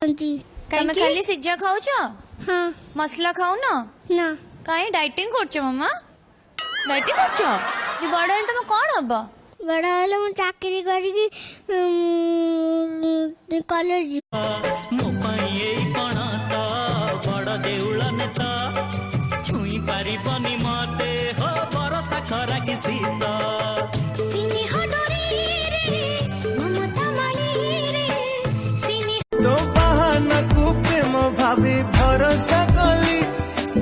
तमे खाली सिज्जा खाऊ छ? हाँ मसला खाऊ ना? ना काई डाइटिंग करछ मामा? डाइटिंग करछ? जे बड़ हेल तमे कोन हबो? बड़ा हेले मु चाकरी करी कॉलेज मो पाई एई पणाता बड़ देउळ नेता छुई पारिबनी मते हो बरसा खरा कि सीता सिनी हडरी रे ममता मानी रे सिनी तो बहाना को प्रेम भाभी भरोसा कली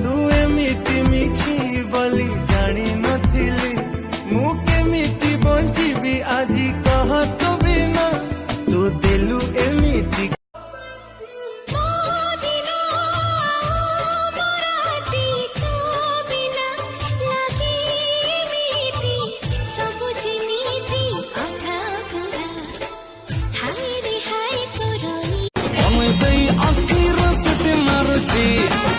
तू एमिति मिछि बोली जानी नथिली मु केमिति बंचिबी आजी कह तो बिना तू दिलु एमिति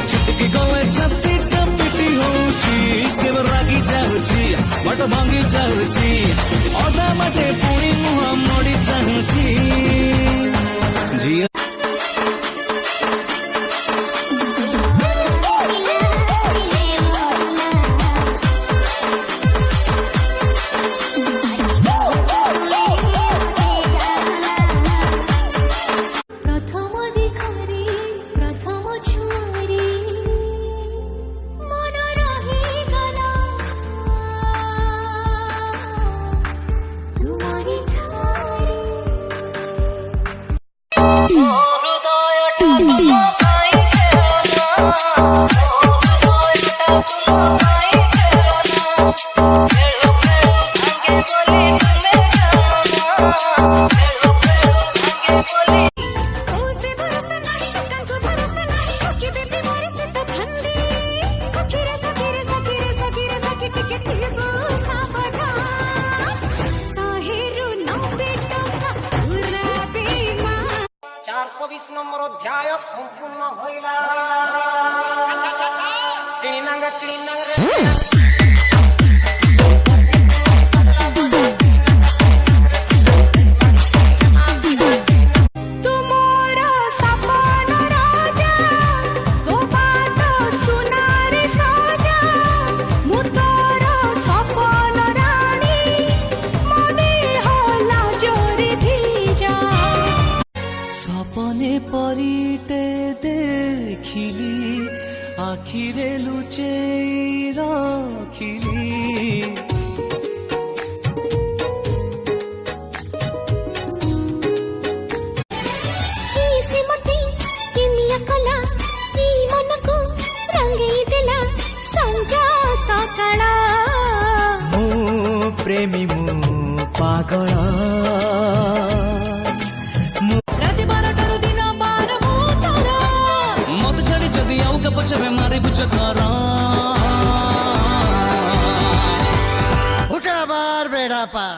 चुटकी गले छाती टपिटी होउची केव रागी जाउची बट भांगी जाउची अदा मटे पुणी मुहा मोड़ी चाहुची जिया नंबर अध्याय संपूर्ण होइला सपने परिटे देखिली आखिरे लुचे रखिली प्रेमी मु पागल मत छड़ी जदि आउ के पछे मारे बुझ कर उठा बार बेड़ा पार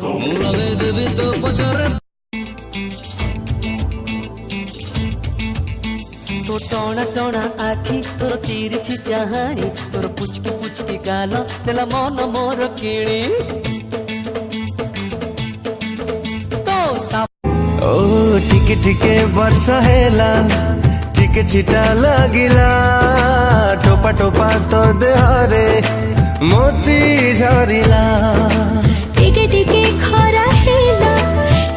मु लगे देबी तो पछरे तो टोना टोना आखी तोर तिरछी चाहाणी तोर पुचकी पुचकी गाल तेला मन मोर किणी तो ओ टिके टिके वर्षा हेला टिके छिटा लागिला टोपा टोपा तो देहरे मोती झरिला टिके टिके खरा हेला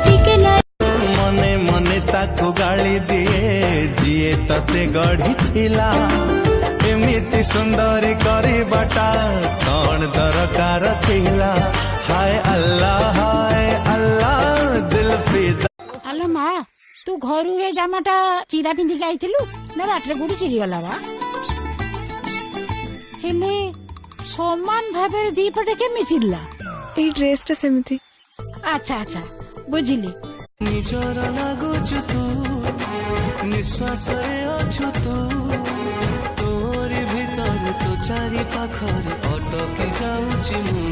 टिके ना मने मने ताको गाली दिए जिए तते गढ़ी थिला एमिति सुंदरी करी बाटा कौन दरकार थिला हाय अल्लाह दिल फिदा हेलो माँ तू घर ए जामाटा चिरा पिंधि आइथिलु ना बाटरे गुडी चिरी गला बा हेले समान भाबे दीपटे केमि चिल्ला ए ड्रेस टा सेमती अच्छा अच्छा बुझिली निजर लागुछु तू निश्वास अछु तू तोरी भीतर तो चारि पाखर अटकी जाउछि मु